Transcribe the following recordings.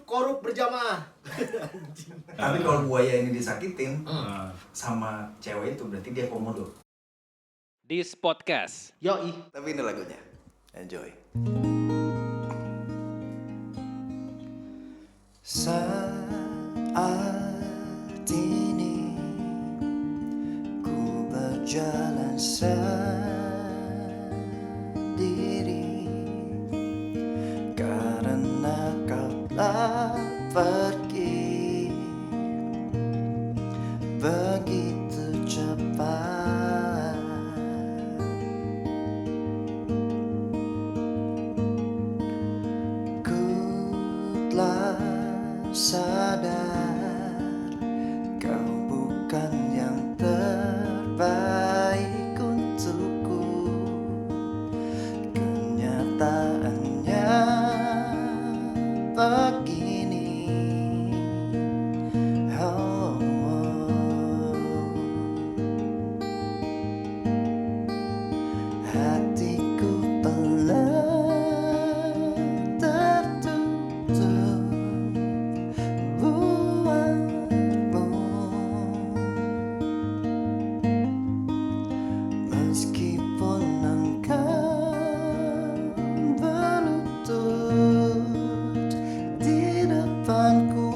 korup berjamaah. Tapi kalau buaya ini disakitin sama cewek itu berarti dia komodo. This podcast. Yoi. Tapi ini lagunya. Enjoy. Saat ini ku berjalan sendiri karena kau telah pergi begitu cepat. Ku telah sadar kau bukan yang terbaik untukku. Kenyataannya begini. Oh, hatiku telah tertutup buatmu. Meskipun engkau berlutut di depanku,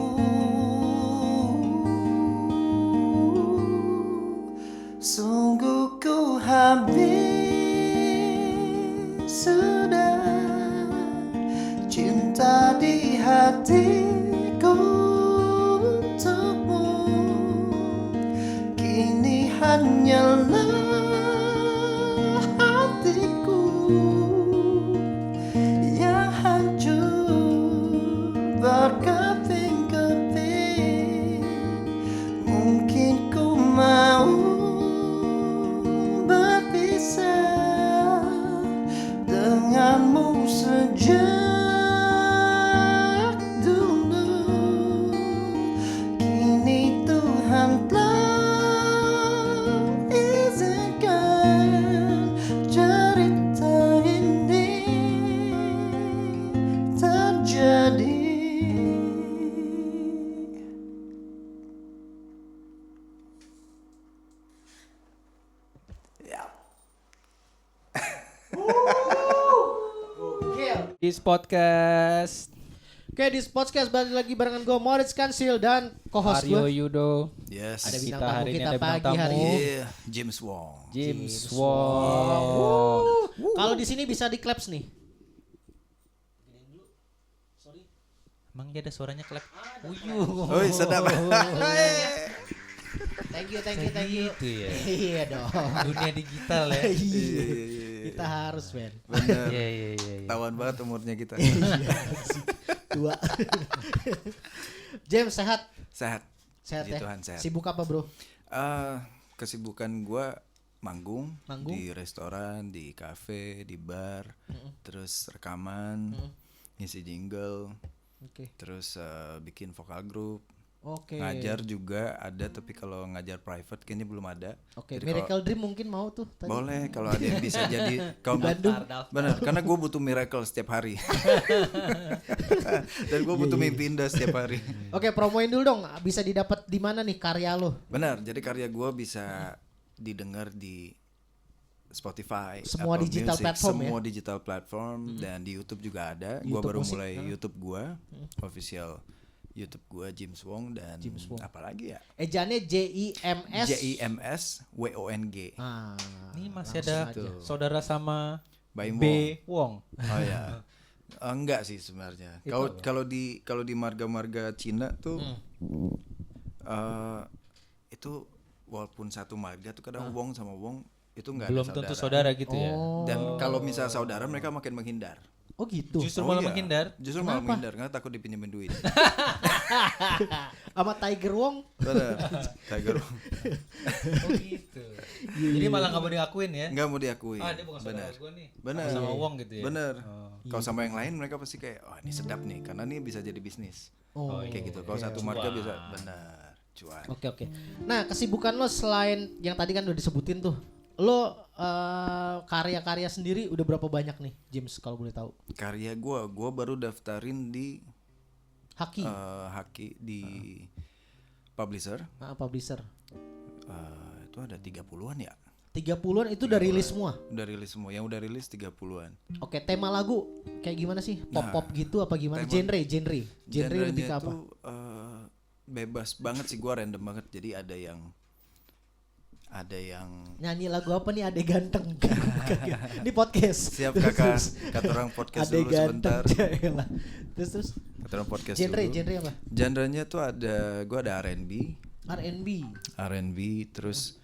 sungguh ku habis sudah cinta di hatiku untukmu. Kini hanyalah hatiku yang hancur berkeping-keping. Mungkin ku mau berpisah denganmu sejak dulu. Kini Tuhan telah izinkan cerita ini terjadi. Ya. This podcast. Oke, di podcast balik lagi barengan gue Moritz Kansil dan co-host Aryo gue. Yudo. Yes. Ada bintang Kita tamu hari ini kita ada bintang pagi hari tamu. ini. Yeah, James Wong. James James Wong. Kalau di sini bisa di claps nih. Emang dia ada suaranya klep. Uyuh. Oi, sedap. Thank you. Gitu ya. Iya dong. Dunia digital ya. Iya. Kita harus, men. Bener. Iya. Tawan banget umurnya kita. Tua. James sehat? Sehat. Sehat Puji ya. Tuhan, sehat. Sibuk apa, Bro? Kesibukan gue manggung Manggung? di restoran, di kafe, di bar, terus rekaman, ngisi jingle, Oke. terus bikin vokal group, Oke. ngajar juga ada, tapi kalau ngajar private kayaknya belum ada. Oke, Jadi Miracle Dream mungkin mau tuh tadi. boleh kalau ada yang bisa jadi kalau Bandung. bener, karena gue butuh miracle setiap hari. Dan gue butuh mimpi indah setiap hari. Oke, promoin dulu dong. Bisa didapat di mana nih karya lo? Benar, jadi karya gue bisa didengar di Spotify, Semua Apple digital Music, platform ya? semua digital platform, dan di YouTube juga ada. Gue YouTube baru musik, mulai YouTube gue, official YouTube gue James Wong, dan James Wong. apalagi ya? Ejaannya JIMS. JIMSWONG. Ah, Ini masih langsung ada aja. saudara sama Baim B Wong. Oh ya. Enggak sih sebenarnya. Kalau di marga-marga Cina tuh itu walaupun satu marga tuh kadang Wong sama Wong itu enggak Belum ada tentu saudara gitu ya. Dan kalau misal saudara mereka makin menghindar. Oh gitu. Justru Oh malah iya. menghindar. Justru malah menghindar karena takut dipinjemin duit. Sama Tiger Wong. Benar. Tiger Wong. Oh gitu. Jadi malah nggak mau diakuin ya. Enggak mau diakui. Ah, dia bukan saudara Benar. gue nih. Benar. Sama Wong gitu ya. Bener. Oh. Kalau sama yang lain mereka pasti kayak, oh ini sedap nih, karena ini bisa jadi bisnis. Oh, Kayak gitu. Kalau satu marga bisa, benar, cuan. Oke. Nah, kesibukan lo selain yang tadi kan udah disebutin tuh, lo karya-karya sendiri udah berapa banyak nih, James, kalau boleh tahu? Karya gue baru daftarin di Haki. Haki di publisher. Publisher. Itu ada 30-an ya. 30-an itu udah rilis semua. Udah rilis semua. Yang udah rilis 30-an. Oke, tema lagu kayak gimana sih? Pop-pop gitu apa gimana? tema- Genre lebih ke Genrenya apa? tuh bebas banget sih, gua random banget. Jadi ada yang Nyanyi lagu apa nih Ade Ganteng? Ini podcast. siap kakak, kata orang podcast Ade dulu sebentar. Ganteng. Terus Kata orang podcast genre dulu. apa? Genrenya tuh gua ada R&B, terus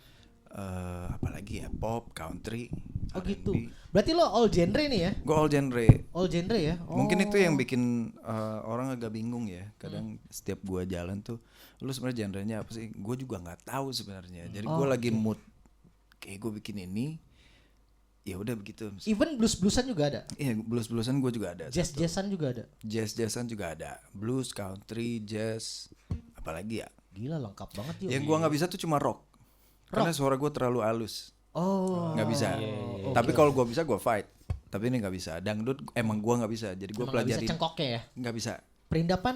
apalagi ya, pop, country, Oh R&B. gitu. Berarti lo all genre nih ya? Gue all genre. All genre ya? Oh. Mungkin itu yang bikin orang agak bingung ya. Kadang setiap gua jalan tuh, lu sebenarnya genrenya apa sih? Gue juga nggak tahu sebenarnya. Jadi gue lagi mood kayak gue bikin ini, ya udah begitu. Even blues-bluesan juga ada. Iya, blues-bluesan gue juga ada. Jazz-jazzan juga ada. Jazz-jazzan juga ada. Blues, country, jazz, apalagi ya. Gila lengkap banget yuk. Yang gue nggak bisa tuh cuma rock. Karena suara gue terlalu halus. Oh. Nggak bisa. Tapi kalau gue bisa gue fight. Tapi ini nggak bisa. Dangdut emang gue nggak bisa. Jadi gue Emang nggak bisa pelajarin. cengkoknya ya? Nggak bisa. Perindapan?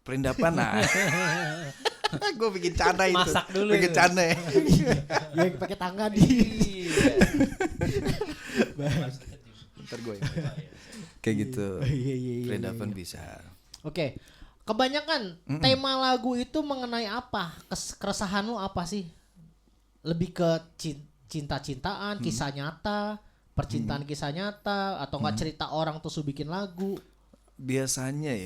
Perindapan nah. Gue bikin canda itu. Masak dulu Bikin itu. canda ya. Yang pakai tangan di. Ntar gue kayak gitu. Iya. Perindapan bisa. Oke. Kebanyakan tema lagu itu mengenai apa? Keresahan lo apa sih? Lebih ke cinta-cintaan, kisah nyata, percintaan kisah nyata, atau enggak cerita orang terus lu bikin lagu? Biasanya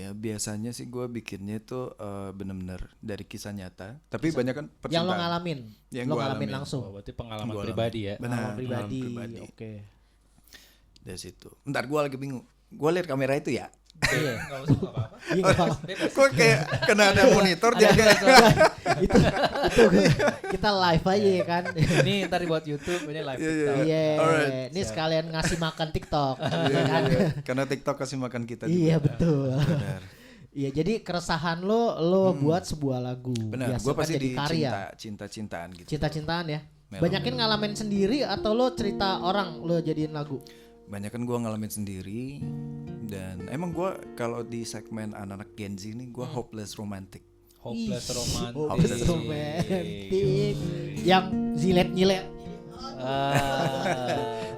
sih gue bikinnya itu bener-bener dari kisah nyata. Tapi banyak kan percintaan. Yang lo ngalamin? Yang Lo gua ngalamin alamin. langsung? Oh, berarti pengalaman Gua pribadi ya. Benar, Pengalaman pribadi. Oke. Dari situ. Bentar gue lagi bingung. Gue lihat kamera itu ya. Iya. Enggak usah enggak apa-apa. Iya nggak apa-apa. Gue kayak kena ada monitor dia kayak. itu kita live aja ya kan. Ini ntar buat YouTube, ini live TikTok. Iya. Alright. Ini sekalian ngasih makan TikTok. Iya, kan? iya. Karena TikTok kasih makan kita juga. Iya betul. Benar. Iya, jadi keresahan lo buat sebuah lagu. Benar. Biasa Gue kan pasti jadi di karya. cinta-cintaan gitu. Cinta-cintaan ya. Mellow. Banyakin ngalamin sendiri atau lo cerita orang lo jadiin lagu? Banyak kan gue ngalamin sendiri. Dan emang gue kalau di segmen anak-anak Gen Z ini gue hopeless romantic. Hopeless Ih, romantic. Hopeless romantic. Yang zilet-nyilet.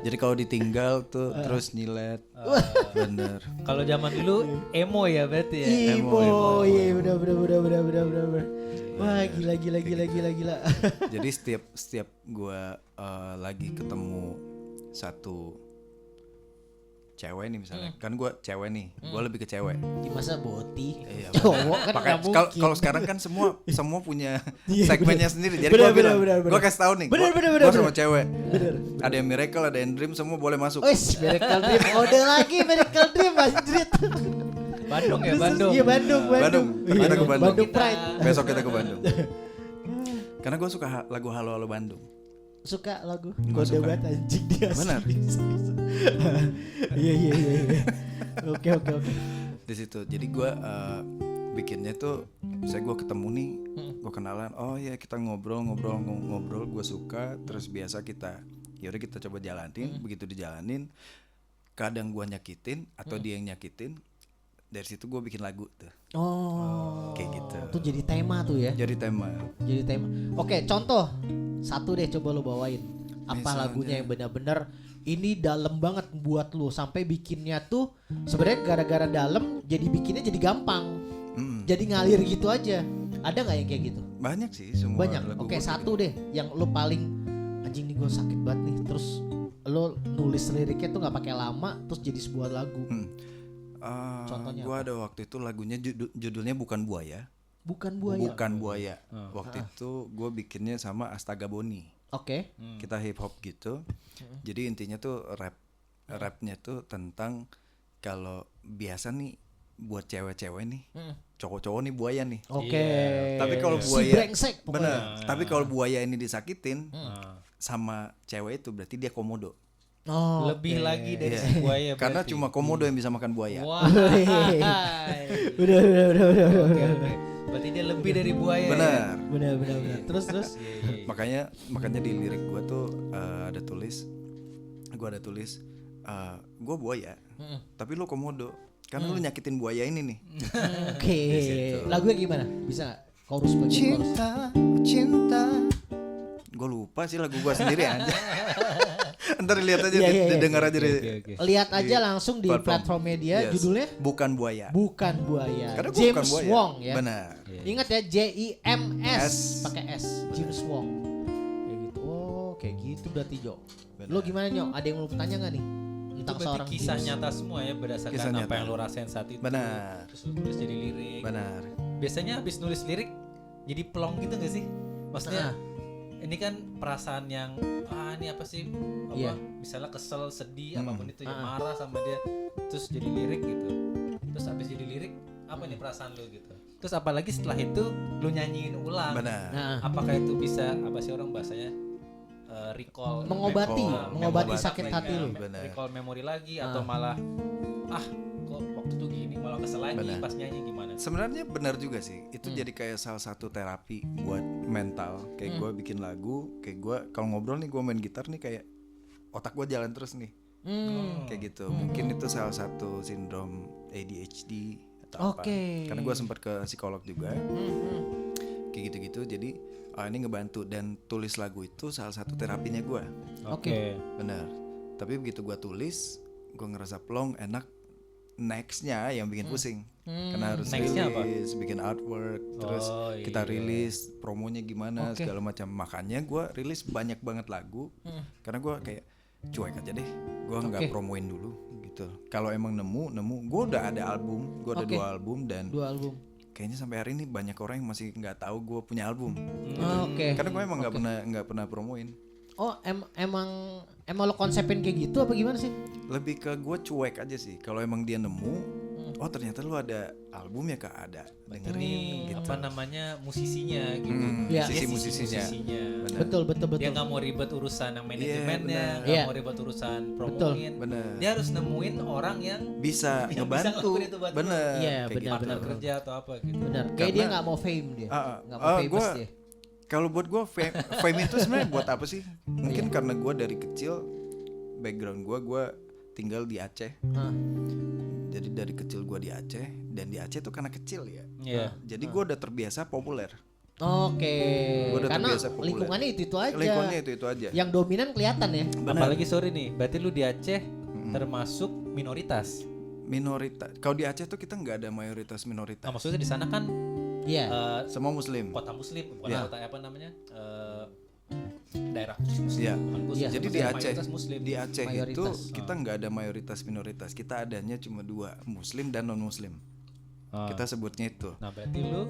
Jadi kalau ditinggal tuh terus nyilet. Bener. Kalau zaman dulu emo ya berarti ya. Imo, iya bener. Wah gila. Jadi setiap gue lagi ketemu satu cewek nih misalnya, kan gue cewek nih, gue lebih ke cewek. Masa boti? Iya, Cowok kan Makanya nggak mungkin. kalau sekarang kan semua punya Iya, segmennya sendiri. Jadi Bener, gue bilang, bener. gue kasih tahu nih, Bener, gue sama bener. cewek. Ada yang Miracle, ada yang Dream, semua boleh masuk. Wes, Miracle Dream. Ode lagi Miracle Dream anjrit. Bandung ya, Bandung. Iya Bandung. Bandung. Kita ke Bandung. Bandung Pride. Besok kita ke Bandung. Karena gue suka lagu Halo Halo Bandung. Suka lagu. Gua Kode suka. banget anjing dia. Benar. Iya. Oke. Di situ. Jadi gue bikinnya tuh, saya gue ketemu nih, gue kenalan. Oh ya kita ngobrol, gue suka. Terus biasa yaudah kita coba jalanin. Begitu dijalanin, kadang gue nyakitin atau dia yang nyakitin. Dari situ gue bikin lagu tuh. Oh. Kayak gitu. Itu jadi tema tuh ya. Jadi tema. Oke, contoh satu deh coba lo bawain. Apa Misalnya. lagunya yang benar-benar ini dalam banget buat lo sampai bikinnya tuh sebenarnya gara-gara dalam jadi bikinnya jadi gampang. Jadi ngalir gitu aja. Ada nggak yang kayak gitu? Banyak sih semua. Banyak. lagu Oke, gua satu deh yang lo paling anjing nih gue sakit banget nih. Terus lo nulis liriknya tuh nggak pakai lama terus jadi sebuah lagu. Contohnya Gue ada waktu itu lagunya judulnya Bukan Buaya. Bukan buaya. Bukan Buaya. Waktu itu gue bikinnya sama Astaga Boni. Oke. Kita hip hop gitu. Jadi intinya tuh rapnya tuh tentang kalau biasa nih buat cewek-cewek nih, cowok-cowok nih buaya nih. Oke. Tapi kalau Si buaya, brengsek pokoknya. bener. Tapi kalau buaya ini disakitin sama cewek itu berarti dia komodo. Oh, Lebih oke. lagi dari Iya. si buaya. Karena berarti. cuma komodo yang bisa makan buaya. Wah. Udah. Oke. Berarti dia lebih dari buaya. Bener. Benar. Terus. Makanya di lirik gue tuh ada tulis, gue buaya, tapi lo komodo. karena lu nyakitin buaya ini nih. Oke. Lagunya gimana? Bisa nggak? Chorus bagian chorus. Cinta. Gue lupa sih lagu gue sendiri aja. Ntar lihat aja, Iya. dengar aja deh. Oke. Lihat aja langsung di platform media. Yes. Judulnya Bukan Buaya. Bukan Buaya. Karena gua James bukan buaya. Wong ya. Benar. Ingat ya, JIMS S. pakai S. James Wong. Kayak gitu. Oh, kayak gitu berarti Jo. Benar. Lo gimana Nyok? Ada yang mau tanya nggak nih? Itu Tentang berarti seorang kisah James. nyata semua ya berdasarkan Kisah apa nyata. yang lo rasain saat itu. Benar. Terus lo tulis jadi lirik. Benar. Biasanya habis nulis lirik jadi plong gitu gak sih? Maksudnya ini kan perasaan yang ini apa sih? Apa? Iya. Misalnya kesel, sedih, apapun itu ya marah sama dia. Terus jadi lirik gitu. Terus habis jadi lirik apa nih perasaan lo gitu? Terus apalagi setelah itu lo nyanyiin ulang. Benar. Nah, Apakah itu bisa apa sih orang bahasanya recall mengobati sakit lagi, hati lo. Benar. recall memori lagi atau malah kok waktu itu gini malah kesel lagi Benar. pas nyanyi gimana? Sebenarnya benar juga sih. Itu jadi kayak salah satu terapi buat mental. Kayak gue bikin lagu, kayak gue kalau ngobrol nih gue main gitar nih kayak otak gue jalan terus nih. Kayak gitu. Mungkin itu salah satu sindrom ADHD atau apa. Oke. Karena gue sempat ke psikolog juga. Kayak gitu-gitu. Jadi ini ngebantu dan tulis lagu itu salah satu terapinya gue. Oke. Benar. Tapi begitu gue tulis, gue ngerasa plong, enak. Nextnya yang bikin pusing, karena harus Nextnya rilis, bikin artwork, terus kita iya. rilis promonya gimana Oke. segala macam. Makanya gue rilis banyak banget lagu, karena gue kayak cuek aja deh, gue nggak Oke. promoin dulu gitu. Kalau emang nemu, gue udah ada album, gue ada Oke. 2 album dan 2 album. kayaknya sampai hari ini banyak orang yang masih nggak tahu gue punya album. Oke. Karena gue emang nggak pernah promoin. Oh, emang lo konsepin kayak gitu apa gimana sih? Lebih ke gue cuek aja sih. Kalau emang dia nemu, oh ternyata lu ada album ya kak, ada dengerin Ini gitu. apa namanya musisinya gitu. Ya. Dia Musisinya. Benar. Betul. Dia nggak mau ribet urusan yang manajemennya, benar. nggak Iya. mau ribet urusan Betul. promoin. Bener. Dia harus nemuin orang yang Bisa Yang ngebantu. bisa ngelakuin itu buat lu. Bener. Iya, kayak benar, gitu. partner kerja atau apa gitu. Benar. Kayak Karena- dia nggak mau fame dia. Nggak mau famous gua- dia. Kalau buat gue fame itu sebenarnya buat apa sih? Mungkin karena gue dari kecil background gue tinggal di Aceh. Hah. Jadi dari kecil gue di Aceh, dan di Aceh tuh karena kecil ya. Iya. Jadi gue udah terbiasa populer. Oke. Gua udah Karena terbiasa populer. lingkungannya itu aja. Lingkungannya itu aja. Yang dominan kelihatan ya. Apalagi sorry nih, berarti lu di Aceh termasuk minoritas. Minoritas. Kalau di Aceh tuh kita nggak ada mayoritas minoritas. Nah, maksudnya di sana kan Iya. Semua Muslim. kota muslim, bukan Iya. kota apa namanya? Daerah khusus muslim. Iya. bukan khusus, Iya. Jadi di maksudnya Aceh, mayoritas muslim. di Aceh itu Mayoritas. kita nggak ada mayoritas minoritas. Kita adanya cuma 2, Muslim dan non Muslim. Ah. Kita sebutnya itu. Nah, berarti lu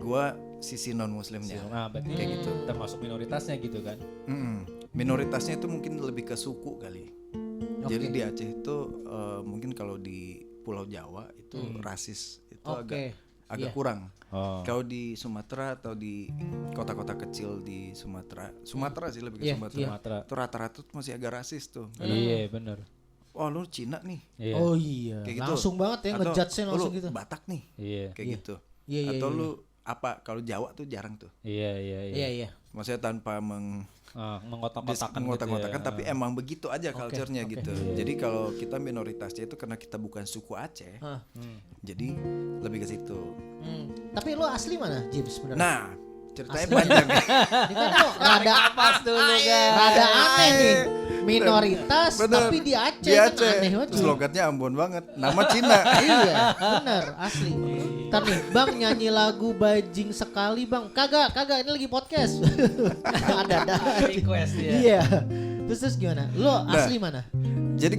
Gua sisi non Muslimnya. berarti Kayak gitu. termasuk minoritasnya gitu kan. Minoritasnya itu mungkin lebih ke suku kali. Jadi di Aceh itu mungkin kalau di Pulau Jawa itu rasis itu Oke. agak Iya. kurang. Oh. Kalau di Sumatera atau di kota-kota kecil di Sumatera sih lebih ke Iya, Sumatera. Sumatera. Itu rata-rata tuh masih agak rasis tuh. Iya, benar. Oh lu Cina nih. Iya. Oh iya. Kayak gitu. Langsung banget ya Atau, ngejudge-nya "Oh, langsung lu gitu. Batak nih. Iya. Kayak gitu. Iya, iya, Atau iya. lu apa kalau Jawa tuh jarang tuh. Iya. Iya, iya. Maksudnya tanpa Mengotak-ngotakan mengotak-ngotakan gitu ya. tapi emang begitu aja culture-nya oke. gitu. Jadi kalau kita minoritasnya itu karena kita bukan suku Aceh. Hah. Jadi lebih ke situ. Tapi lo asli mana, James sebenarnya? Nah, ceritanya panjang ya. Ini kan lo rada aneh nih. Minoritas Bener. tapi di Aceh, Di kan Aceh. aneh banget. Terus logatnya Ambon banget. Nama Cina. Iya, bener asli. Ntar nih, Bang nyanyi lagu bajing sekali, Bang. Kagak, ini lagi podcast. ada. Request ya. Iya. Terus gimana? Lo asli mana? Jadi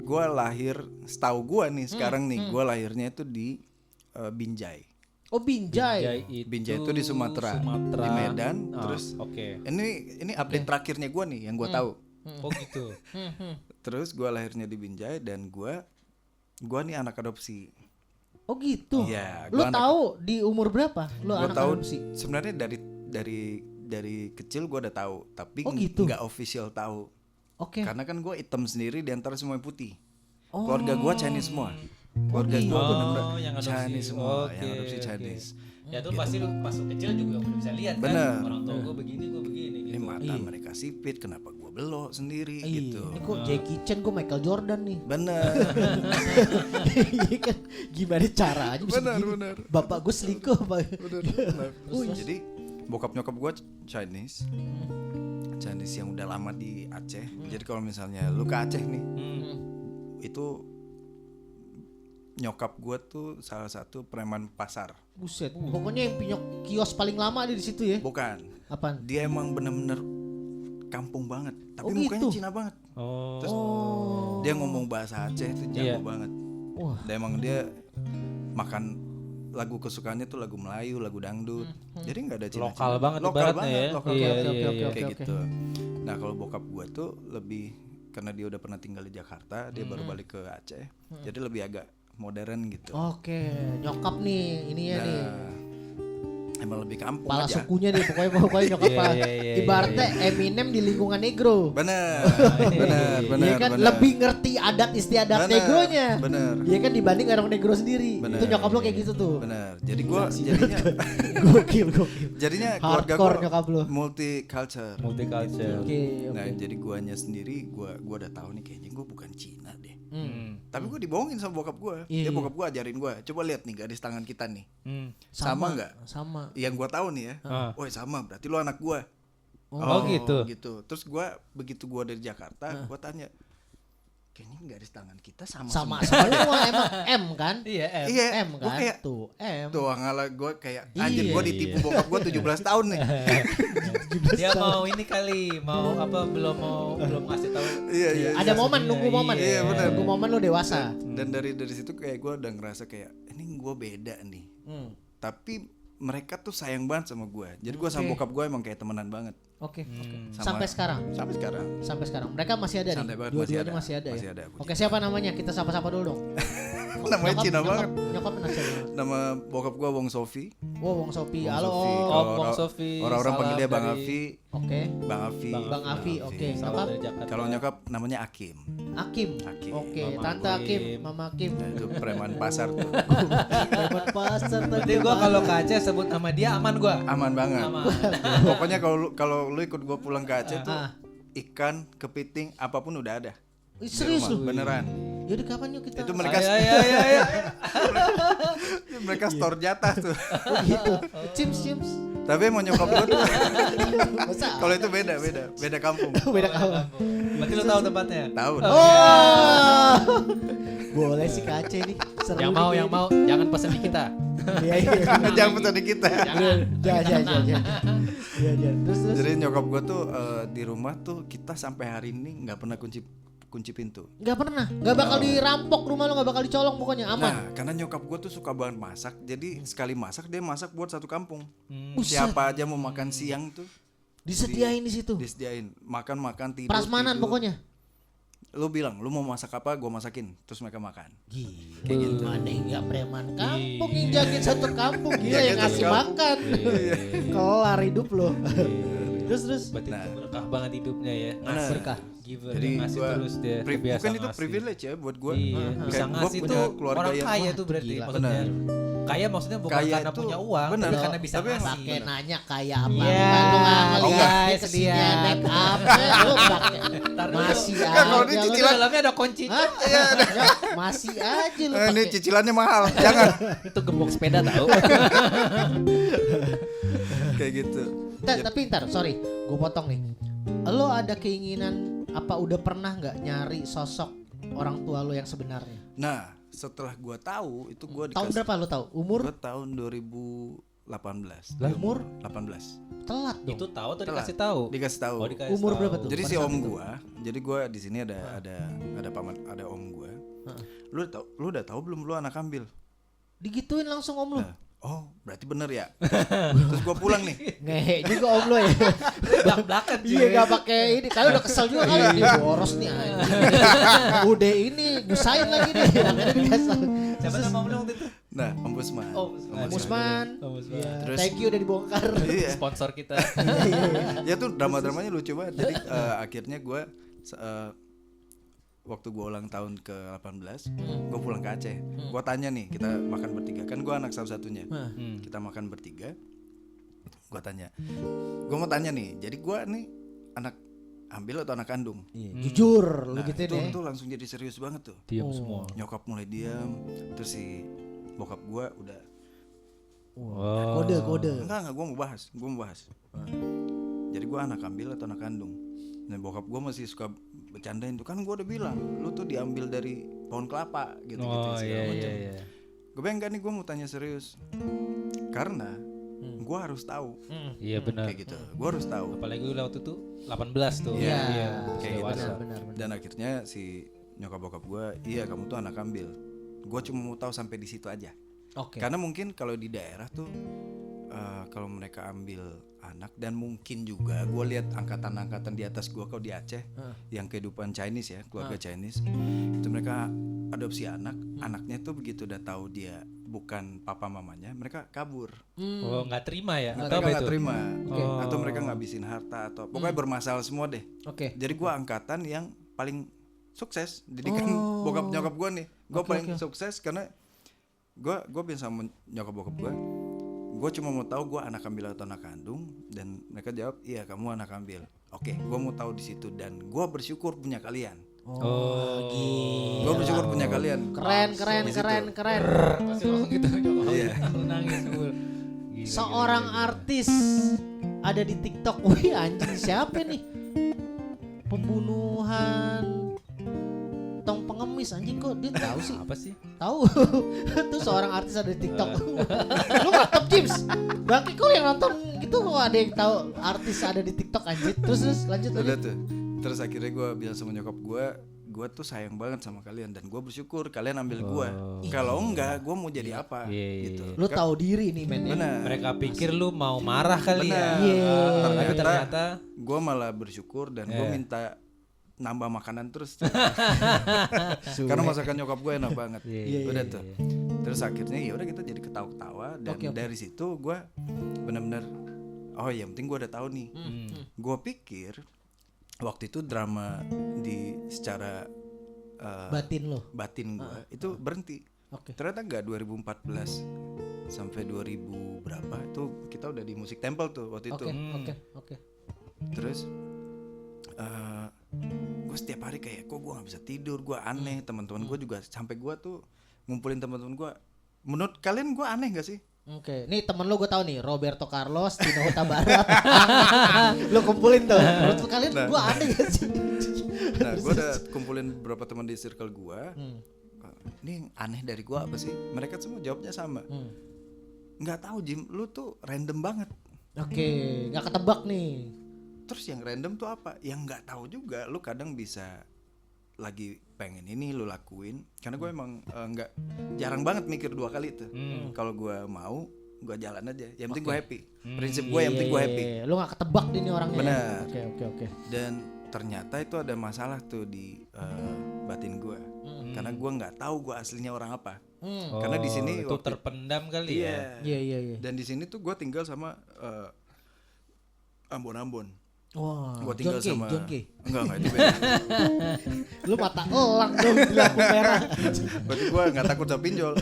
gua lahir, setahu gua nih sekarang nih, gua lahirnya itu di Binjai. Oh, Binjai. Binjai itu di Sumatera, di Medan. Terus Oke. ini update terakhirnya gua nih yang gua tahu. Oh gitu. Terus gua lahirnya di Binjai dan gua nih anak adopsi. Oh gitu. Iya, Lo gua anak- tahu di umur berapa? Lo Gua anak tahu adopsi? sebenarnya dari kecil gua udah tahu, tapi Oh, gitu? nggak official tahu. Oke. Karena kan gua hitam sendiri di antara semua yang putih. Oh. Keluarga gua Chinese semua. Keluarga gitu. gua Oh, benar-benar yang adopsi. Chinese semua, Oke, yang adopsi oke. Chinese. Ya tuh pasti lu pas lu kecil juga udah bisa lihat Bener. kan orang tua gue begini Ini gitu. mata mereka sipit, kenapa gua belok sendiri gitu. Ini kok Jackie Chan, gue Michael Jordan nih. Bener. Iya kan, gimana caranya bisa Benar, begini? benar. Bapak gue selingkuh Pak. Bener. Oh, iya. Jadi bokap nyokap gue Chinese yang udah lama di Aceh. Jadi kalau misalnya lu ke Aceh nih, itu nyokap gue tuh salah satu preman pasar. Buset. Pokoknya yang punya kios paling lama ada di situ ya. Bukan. Apaan? Dia emang bener-bener kampung banget, tapi Oh, mukanya gitu? Cina banget. Oh. Terus dia ngomong bahasa Aceh itu jago banget. Wah. Dan emang dia makan lagu kesukaannya tuh lagu Melayu, lagu dangdut. Jadi nggak ada Cina. Lokal banget lokal ibaratnya banget, ya. lokal Iya, banget. iya, iya. Kayak gitu. Nah kalau bokap gue tuh lebih karena dia udah pernah tinggal di Jakarta, dia baru balik ke Aceh, jadi lebih agak modern gitu. Oke, nyokap nih, ini ya nih. Emang lebih kampung Kepala aja. sukunya nih, pokoknya nyokap Iya, Pak. iya, iya, Ibaratnya Eminem di lingkungan negro. Bener, bener, bener. Iya kan bener. lebih ngerti adat istiadat Bener, negronya. bener. Iya kan dibanding orang negro sendiri. Bener. Itu nyokap lo kayak gitu tuh. Bener. Jadi gue jadinya Gokil. jadinya keluarga Hardcore gue nyokap lu. multicultural. Multicultural. Oke. Nah jadi guanya sendiri gua udah tahu nih kayaknya gue bukan Cina deh. Tapi gue dibohongin sama bokap gue. Iya. Dia bokap gue ajarin gue. Coba lihat nih garis tangan kita nih. Sama nggak? Sama. Yang gue tahu nih ya. Woi sama berarti lu anak gue. Oh, gitu. Terus gue begitu gue dari Jakarta gue tanya. Kayaknya garis tangan kita sama Sama semua. semua emang M kan? Iya, Iya. M Gue kan? kayak Tuh M. tuh ngalah gue kayak anjir Iya, gue ditipu bokap gue 17 tahun nih. Dia mau ini kali, mau apa belum ngasih tahu. Iya. Ada momen, nunggu momen. Iya, benar. Nunggu momen lo dewasa. Dan dari situ kayak gue udah ngerasa kayak ini gue beda nih. Tapi mereka tuh sayang banget sama gue. Jadi gue sama Oke. bokap gue emang kayak temenan banget. Oke. Sama- Sampai sekarang. Sampai sekarang. Mereka masih ada Santai nih. banget, Dua-duanya masih ada. masih ada Masih ya. ada, puji Oke, siapa namanya? Kita sapa-sapa dulu dong. Namanya Cina banget. Nyokap siapa? Nama bokap gue Wong Sofi. Wong Sopi. Wong Halo. Sofi. Om. Kalau Wong Sofi, Orang-orang salam panggil dia Bang dari- Afi. Oke. Bang Afi. Bang Afi. Oke. Salam Nyokap dari Jakarta. Kalau nyokap namanya Akim. Akim. Akim. Oke, Mama Tante Akim, Akim. Mama Akim. Nah, itu preman pasar tuh. Preman pasar tadi. Berarti gue kalau ke Aceh sebut nama dia aman gue. Aman banget. Aman. Pokoknya kalau lu ikut gue pulang ke Aceh tuh ikan, kepiting, apapun udah ada. Ih, Di serius rumah. lu? Beneran. Yaudah kapan yuk kita? Itu mereka Ya. mereka store jatah tuh. Oh, gitu. Chips. Tapi emang nyokap gue tuh Masa? kalau itu beda kampung. Beda kawan. Berarti lu tahu tempatnya? Tahu. Oh. Boleh sih ke Aceh nih. Seru Yang nih mau kayaknya. jangan pesen di kita. Iya. Jangan pesan di kita. Jangan. Iya. Terus. Jadi nyokap gue tuh di rumah tuh kita sampai hari ini nggak pernah kunci pintu. Nggak pernah. Nggak bakal dirampok rumah lo, nggak bakal dicolong pokoknya aman. Nah, karena nyokap gue tuh suka banget masak, jadi sekali masak dia masak buat satu kampung. Buset. Siapa aja mau makan siang tuh Disediain di situ. disediain, makan tidur. Prasmanan tidur. pokoknya. Lu bilang, lu mau masak apa, gue masakin, terus mereka makan. Gila. Kayak gitu. Mana nggak preman kampung yang jagain satu kampung, gila Jagain yang satu ngasih kampung. makan. Kelar hidup lo. Terus. Berarti Nah. berkah banget hidupnya ya. Benar. Berkah. Giver Jadi ngasih gua terus dia. kebiasaan bukan itu ngasih. privilege ya buat gue. Iya, bisa ngasih tuh orang kaya tuh berarti gila. maksudnya. Kaya maksudnya bukan Kaya karena itu punya uang, bener. tapi karena bisa Tapi ngasih. Pakai nanya kayak apa? Iya. Lu nggak Oh, ngeliat guys, dia kesini dia. make up, lu pakai Ntar dulu. masih Nggak, kalau aja. ini lu. Itu cicilan- dalamnya ada kunci. Hah? Masih aja lu Ini pakai. cicilannya mahal, jangan. Itu gembok sepeda tahu. Kayak gitu. Tapi ntar, sorry, gue potong nih. Lo ada keinginan apa udah pernah nggak nyari sosok orang tua lo yang sebenarnya? Nah, setelah gue tahu itu gue Tahun berapa lo tahu? Umur? Gue tahun 2018. Umur? 18. Telat dong. Itu tahu atau Telat. dikasih tahu? Dikasih tahu. Oh, dikasih Umur tahu. berapa tuh? Jadi pada si saat om itu? gua, jadi gua di sini ada paman, ada om gua. Lu udah tahu belum lu anak ambil? Digituin langsung om lo. Nah, oh, berarti bener ya. Terus gua pulang nih. Ngehe juga om lo ya. Belak-belakan sih. Iya gak pakai ini. Kalian udah kesel juga kali ini boros nih anjing. Udah ini nyusahin lagi nih. Akhirnya dikasih. Siapa nama om lu waktu itu? Nah, Om Busman. Oh, Musman. Om Busman. Iya, Terus- thank you udah dibongkar. Iya. Sponsor kita. Ya tuh drama-dramanya lucu banget. Jadi akhirnya gua waktu gua ulang tahun ke 18, gua pulang ke Aceh. Gua tanya nih, kita makan bertiga. Kan gua anak satu-satunya. Kita makan bertiga. Gua tanya. Gua mau tanya nih. Jadi gua nih anak ambil atau anak kandung. Jujur lu Nah gitu itu deh. tuh langsung jadi serius banget tuh. Diam semua. Nyokap mulai diam, terus si bokap gue udah Oh. Kode. enggak gue mau bahas. Jadi gue anak ambil atau anak kandung. Nah bokap gue masih suka bercandain tuh, kan gue udah bilang lu tuh diambil dari pohon kelapa gitu Oh segala iya macam. iya. Gue bilang enggak nih, gue mau tanya serius karena gue harus tahu Iya benar. kayak gitu. Gue harus tahu. Apalagi lu waktu itu 18 tuh. Iya, sudah kayak gitu. dewasa. Benar. Dan akhirnya si nyokap bokap gue, iya kamu tuh anak ambil. Gue cuma mau tahu sampai di situ aja. Oke. Karena mungkin kalau di daerah tuh kalau mereka ambil anak, dan mungkin juga gue lihat angkatan-angkatan di atas gue kalau di Aceh yang kehidupan Chinese ya, keluarga Chinese itu mereka adopsi anak, anaknya tuh begitu udah tahu dia bukan papa mamanya, mereka kabur. Oh nggak terima ya? Mereka Atau apa nggak itu? terima, Oh. atau mereka ngabisin harta atau pokoknya bermasalah semua deh. Oke. Jadi gue angkatan yang paling sukses didikan bokap nyokap gue nih. Gue paling sukses karena gue biasa sama nyokap bokap gue cuma mau tahu gue anak ambil atau anak kandung, dan mereka jawab iya kamu anak ambil. Oke, gue mau tahu di situ, dan gue bersyukur punya kalian. Oh. Gue bersyukur punya kalian. Keren. Masih langsung gitu. Iya. Nangis gue. Seorang artis ada di TikTok. Wih anjing siapa nih? Pembunuhan tong pengemis anjing, kok dia tahu sih? Apa sih? Tahu. Tuh seorang artis ada di TikTok. Lu nggak top James? Bangke kok yang nonton gitu kok ada yang tahu artis ada di TikTok anjir. Terus lanjut Udah lagi. tuh. Terus akhirnya gue bilang sama nyokap gue tuh sayang banget sama kalian, dan gue bersyukur kalian ambil gue. Kalau enggak, gue mau jadi apa? Iya. Gitu. Lu tahu diri nih men. Ya? Benar. Mereka pikir lu mau marah kali ya. Benar. Tapi ternyata gue malah bersyukur, dan gue minta nambah makanan terus. Karena masakan nyokap gue enak banget. Udah tuh. Terus akhirnya ya udah kita jadi ketawa-ketawa, dan dari situ gue benar-benar oh yang penting gue udah tahu nih. Gue pikir waktu itu drama di secara batin gue itu berhenti. Ternyata enggak, 2014 sampai 2000 berapa itu kita udah di Musik Temple tuh waktu itu. Oke. Terus gue setiap hari kayak kok gue nggak bisa tidur, gue aneh. Teman-teman gue juga, sampai gue tuh ngumpulin teman-teman gue. Menurut kalian gue aneh gak sih? Oke, nih temen lu gue tahu nih, Roberto Carlos, Tino Huta Barat. Lu kumpulin tuh. Menurut kalian gue aneh gak sih? Nah, gue udah kumpulin beberapa teman di circle gue. Ini yang aneh dari gue apa sih? Mereka semua jawabnya sama. Nggak tahu Jim, lu tuh random banget. Oke, nggak ketebak nih. Terus yang random tuh apa? Yang nggak tahu juga. Lu kadang bisa lagi pengen ini lu lakuin, karena gue emang nggak jarang banget mikir dua kali tuh. Kalau gue mau, gue jalan aja. Yang penting gue happy. Prinsip gue yang penting gue happy. Lu nggak ketebak nih orangnya. Benar. Oke. Dan ternyata itu ada masalah tuh di batin gue. Karena gue nggak tahu gue aslinya orang apa. Karena di sini itu terpendam kali ya. Iya. Dan di sini tuh gue tinggal sama Ambon. Wah, Gue tinggal sama John K. Enggak itu beda. Lu mata elang dong di lampu merah. Berarti gue nggak takut sama pinjol.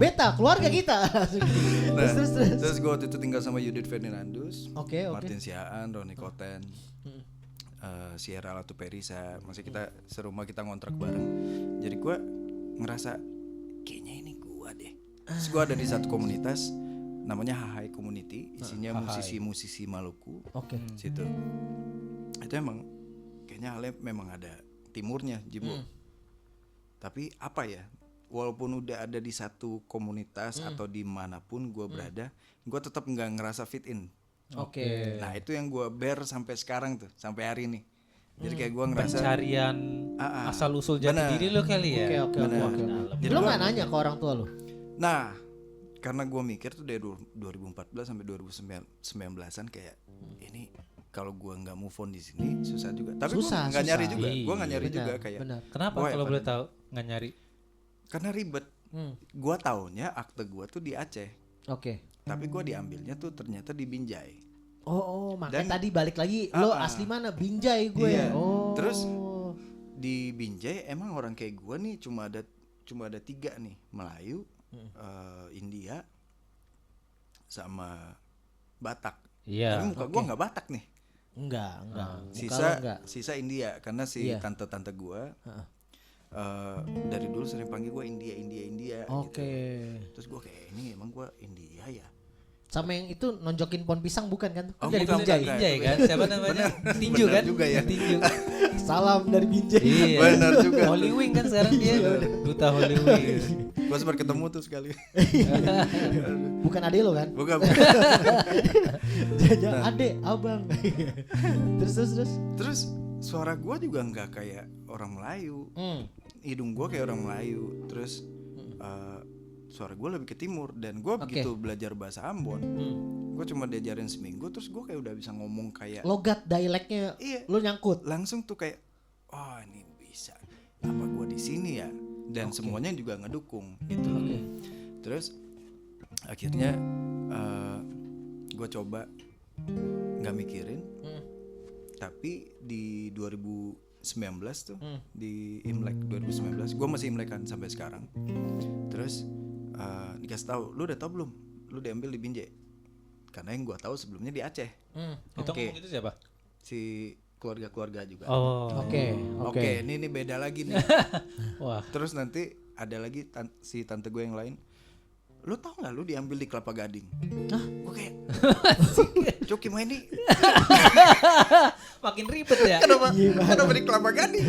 Beta keluarga kita. Nah, terus. Terus gue waktu itu tinggal sama Yudit Ferdinandus, Oke. Martin Siaan, Roni Koten, Sierra Latu Perisa. Masih kita serumah, kita ngontrak bareng. Jadi gue ngerasa kayaknya ini gue deh. Terus gue ada di satu komunitas namanya Hahai Community, isinya musisi-musisi Maluku. Oke. Situ. Itu emang kayaknya halnya memang ada timurnya, Jimbo. Tapi apa ya? Walaupun udah ada di satu komunitas atau dimanapun gue berada, gue tetap nggak ngerasa fit in. Oke. Nah itu yang gue bear sampai sekarang tuh, sampai hari ini. Jadi kayak gue ngerasa Pencarian asal usul jati Bener. diri lo kali ya. Oke. Jadi Lu gua- nggak nanya ke orang tua lu? Nah karena gue mikir tuh dari 2014 sampai 2019an kayak ini kalau gue nggak move on di sini susah juga. Tapi gue Susah, nggak nyari susah. juga. Gue nggak nyari Benar, juga kayak. benar. Kenapa Gua kalau apa? boleh tahu nggak nyari? Karena ribet. Gue taunya akte gue tuh di Aceh. Oke. Tapi gue diambilnya tuh ternyata di Binjai. Oh, makanya Dan- tadi balik lagi lo asli mana? Binjai gue. Iya. Oh. Terus di Binjai emang orang kayak gue nih cuma ada 3 nih, Melayu, India, sama Batak. Iya. Tapi muka gue nggak Batak nih. Enggak. Muka lo Sisa enggak. sisa India karena si Iya. tante-tante gua dari dulu sering panggil gua India gitu. Oke. Terus gua kayak ini emang gua India ya. Sama yang itu nonjokin pohon pisang bukan kan? Oh, Dari bukan, Binjai. bukan. Binjai kan? Siapa namanya? Tinju benar kan? juga ya. Tinju. Salam dari Binjai. Iya. Benar juga. Holy Wing kan sekarang dia. Duta Holy Wing. Gua sempat ketemu tuh sekali. Bukan ade lo kan? Bukan. Jajan ade, abang. terus. Terus suara gua juga nggak kayak orang Melayu. Hidung gua kayak orang Melayu. Terus suara gue lebih ke timur dan gue begitu belajar bahasa Ambon, gue cuma diajarin seminggu terus gue kayak udah bisa ngomong kayak Logat dialeknya lu nyangkut. langsung tuh kayak oh ini bisa apa gue di sini ya dan semuanya juga ngedukung gitu. Terus akhirnya gue coba nggak mikirin, tapi di 2019 tuh di Imlek 2019 gue masih Imlekan sampai sekarang. Terus dikasih tahu, lu udah tahu belum? Lu diambil di Binjai. Karena yang gua tahu sebelumnya di Aceh. Itu ngomong gitu siapa? Si keluarga-keluarga juga. Oh. Oke, ini beda lagi nih. Wah. Terus nanti ada lagi si tante gue yang lain. Lu tahu nggak lu diambil di Kelapa Gading? Hah? Gue kayak Coki main ini. Makin ribet ya. Kenapa di Kelapa Gading?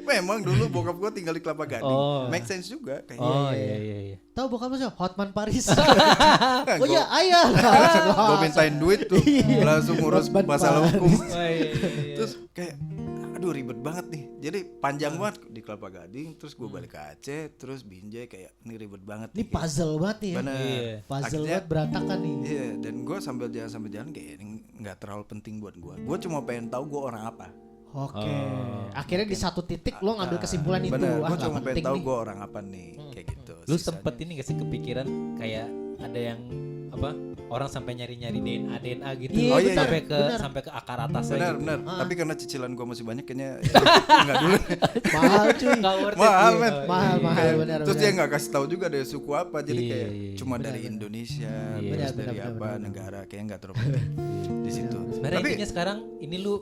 Memang dulu bokap gue tinggal di Kelapa Gading. Make sense juga kayak. Oh iya. Tahu bokap lu siapa? Hotman Paris. Oh iya, ayah. Gue mintain duit tuh, langsung ngurus Hotman masalah Paris. hukum. Iya. Terus kayak aduh ribet banget nih. Jadi panjang banget di Kelapa Gading, terus gue balik ke Aceh, terus Binjai kayak ini ribet banget Ini nih. puzzle banget nih ya. Bener. Iya. Puzzle Akhirnya- banget berantakan nih. Iya, dan gue sambil jalan kayak ini nggak terlalu penting buat gue. Gue cuma pengen tahu gue orang apa. Oke. Akhirnya di satu titik lo ngambil kesimpulan itu. Bener, gue nggak cuma pengen penting tahu nih. gue orang apa nih, kayak gitu. Lu Sisanya- sempet ini gak sih kepikiran kayak ada yang apa orang sampai nyari-nyari DNA gitu Iya, iya, sampai iya. ke Benar. sampai ke akar atasnya benar gitu. benar. Tapi karena cicilan gue masih banyak kayaknya nggak dulu. Mahal cuy. Nggak worth it. Mahal Iya. men. Mahal Kayak- benar. Terus benar. dia nggak kasih tahu juga dari suku apa, jadi Iya, kayak iya. cuma dari Indonesia, terus Benar, dari benar, apa benar. negara, kayak nggak terlalu penting di situ. Sebenarnya Tapi intinya sekarang ini lu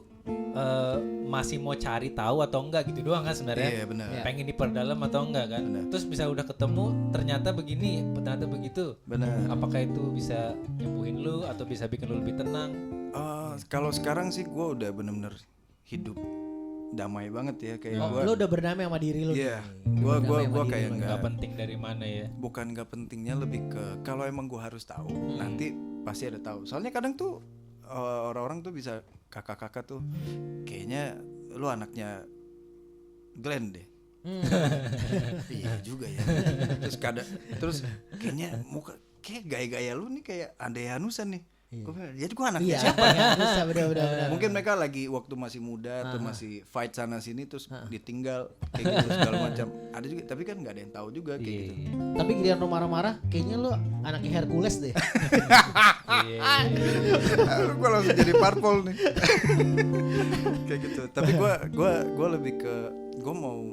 masih mau cari tahu atau enggak gitu doang kan sebenarnya. iya benar, Pengen diperdalam atau enggak kan? Benar. Terus bisa udah ketemu ternyata begini, ternyata begitu. benar. Apakah itu bisa nyembuhin lu atau bisa bikin lu lebih tenang? Kalau sekarang sih gue udah bener-bener hidup damai banget ya kayak Oh, gue. lo udah berdamai sama diri lo. Iya, nih. gue Berdamai sama diri kayak lo. nggak Nggak penting dari mana ya? bukan nggak pentingnya lebih ke kalau emang gue harus tahu nanti pasti ada tahu. Soalnya kadang tuh orang-orang tuh bisa kakak-kakak tuh kayaknya lu anaknya Glenn deh. Iya juga ya. Terus kayaknya muka kayak gaya-gaya lu nih kayak Ande Hanusan nih. Gue bilang, jadi gue anaknya Iya, siapa? ya, bisa benar. Mungkin mereka lagi waktu masih muda atau masih fight sana sini terus ditinggal kayak gitu segala macam. Ada juga tapi kan nggak ada yang tahu juga kayak gitu. Tapi giliran lo marah-marah, kayaknya lo anaknya Hercules deh. Gue langsung jadi parpol nih. Kayak gitu. Tapi gue lebih ke gue mau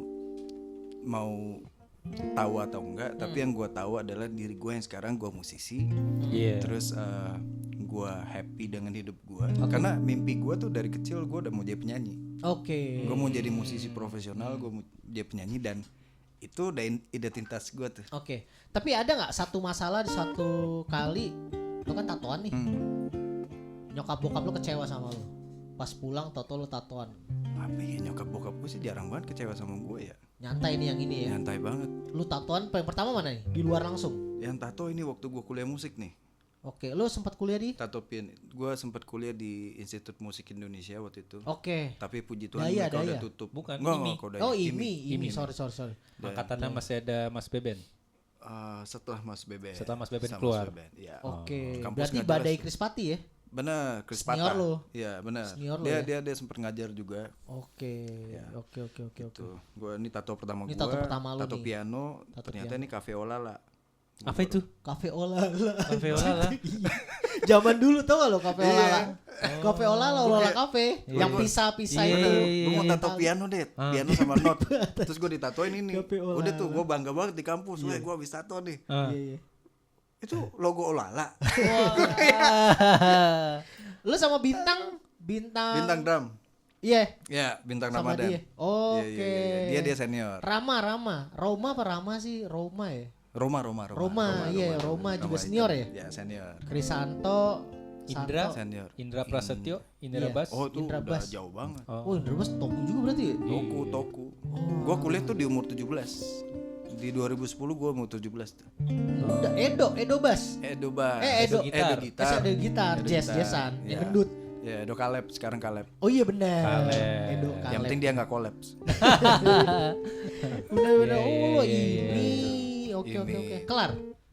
tahu atau enggak. Tapi yang gue tahu adalah diri gue yang sekarang gue musisi. Iya. Terus gue happy dengan hidup gue. Karena mimpi gue tuh dari kecil gue udah mau jadi penyanyi. Oke. Gue mau jadi musisi profesional. Gue mau jadi penyanyi dan itu udah identitas gue tuh. Oke. Tapi ada nggak satu masalah di satu kali lo kan tatoan nih. Nyokap bokap lo kecewa sama lo. Pas pulang toto lo tatoan. Apa ya nyokap bokap gue sih jarang banget kecewa sama gue ya. Nyantai nih yang ini ya. Nyantai banget. Lu tatoan yang pertama mana nih? Di luar langsung. Yang tato ini waktu gue kuliah musik nih. Oke, lu sempat kuliah di? Tato pian. Gue sempat kuliah di Institut Musik Indonesia waktu itu. Tapi Tapi puji Tuhan Daya, mereka udah Daya. tutup. Bukan, Nggak, IMI. kalau Daya. oh IMI. Sorry. Angkatannya masih ada Mas Beben. Setelah Mas Beben. Setelah Mas Beben Sama keluar. Mas Beben, iya. Oke. Kampus Berarti nggak jelas Badai tuh. Krispati ya? Bener, Chris Senior Patah. lo. Iya, bener. Senior lo Dia ya? dia sempat ngajar juga. Oke. Tuh, gue ini tato pertama Ini gue. tato pertama lu Tato nih. piano. Tato Ternyata ini Cafe Olala. Apa itu? Cafe Olala. Cafe Olala. Zaman dulu tau gak lo Cafe Iya. Olala? Cafe Olala Cafe. Yang Iya. pisah-pisah Iya, itu. iya, Gue mau Yang tato tali. piano deh, piano sama not. Terus gue ditatoin ini. Cafe Olala. Udah tuh gue bangga banget di kampus. Wah, gue habis tato nih. Iya. Itu logo Olala. Lu sama Bintang Bintang drum. Iya. Ya, bintang Sama Ramadan. dia. Oke. Iya. Dia senior. Roma. Roma apa Rama sih? Roma ya. Roma Iya, Roma juga senior ya? Ya, senior. Krisanto, Indra, Senior. Indra Prasetyo, Indra Iya. Bas. Oh, itu Indra udah Bas. jauh banget. Oh, Indra Bas Toku juga berarti ya? Toku. Gua kuliah tuh di umur 17. Di 2010 gua umur 17 tuh. Udah Edo Bas. Edo Bas. Edo gitar. Edo gitar, jazz-jazzan, Iya. gendut. Ya, Edo Kaleb, sekarang Kaleb. Oh iya benar. Kaleb. Edo Yang Kaleb. penting dia nggak kolaps. Benar-benar. Iya, Oh, iya, ini. Oke. Ini. Kelar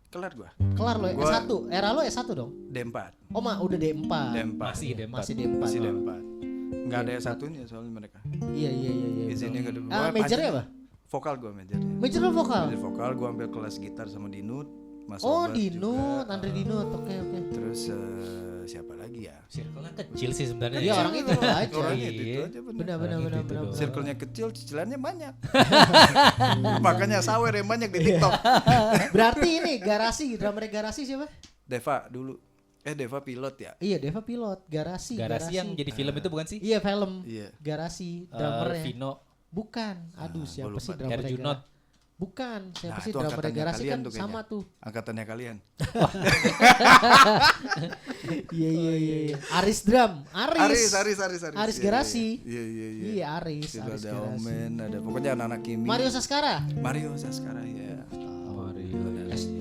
Kelar gua. lo ya? Gua- S1. Era lo S1 dong? D4. Oh, udah D4. D4. Masih D4. Masih D4. Masih Oh. D4. Nggak ada satunya soalnya mereka. Iya. Izinnya betul. ke Ah, majornya apa? Vokal gua majornya. Major lo vokal. Major vokal gua ambil kelas gitar sama Dinut. Mas Oh, Robert Dinut, juga. Andre Dinut. Oke. Terus siapa lagi ya? Circle-nya kecil sih sebenarnya. Iya, orang itu aja. Orangnya Iya. itu aja bener. Benar. Circle-nya kecil, cicilannya banyak. Makanya sawer yang banyak di TikTok. Berarti ini drummer garasi siapa? Deva dulu. Deva pilot ya? Iya, Deva pilot, garasi. Garasi yang jadi film itu bukan sih? Iya, film. Iya. Garasi, drummernya. Vino, Bukan. Aduh, siapa gua sih lupa. drummer Herjunot. Bukan, siapa Nah, sih itu drummer angkatannya garasi kalian kan tuh kayaknya. sama tuh. Angkatannya kalian. Iya. Aris drum, Aris. Aris Iya, garasi. Iya. Iya, Aris Situ Aris ada garasi. Omen, ada pokoknya anak-anak Kimi. Mario Saskara. Mario Saskara ya.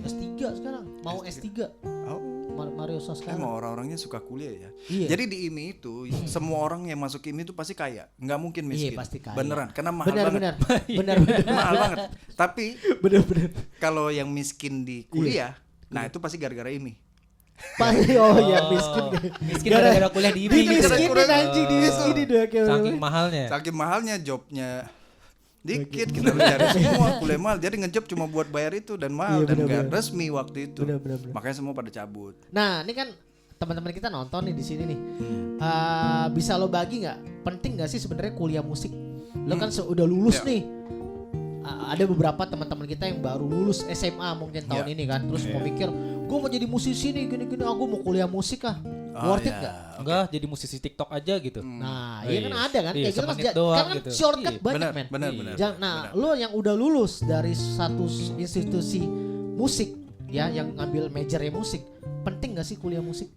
S3 sekarang. Mau S3. Oh, Mario Saskara. emang orang-orangnya suka kuliah ya. Iya. Jadi di IMI itu semua orang yang masuk IMI itu pasti kaya, nggak mungkin miskin. Iya, pasti kaya. Beneran, karena mahal Benar. banget. Mahal banget. Tapi Benar. kalau yang miskin di kuliah, nah itu pasti gara-gara IMI. Pasti yang miskin. Miskin gara-gara kuliah di IMI. Dimiskinin anjing, dimiskinin deh kayak Saking mahalnya. Saking mahalnya jobnya dikit kita mencari semua kuliah mahal jadi ngejоб cuma buat bayar itu dan mahal Iya, dan bener-bener. nggak resmi waktu itu. Bener. Makanya semua pada cabut. Nah, ini kan teman-teman kita nonton nih di sini nih. Bisa lo bagi nggak? Penting nggak sih sebenarnya kuliah musik? Lo kan udah lulus Ya. nih. Ada beberapa teman-teman kita yang baru lulus SMA mungkin tahun Ya. ini kan, terus mau mikir, gue mau jadi musisi nih, gini-gini, aku mau kuliah musik ah, worth it ya. nggak? Enggak, jadi musisi TikTok aja gitu. Nah, Oh, iya iya. kan ada kan, Iya, kayak gitu kan, semenit doang kan gitu. shortcut Iya. banyak Benar, men. benar. Nah, benar. lo yang udah lulus dari satu institusi musik ya, yang ngambil majornya musik, penting gak sih kuliah musik?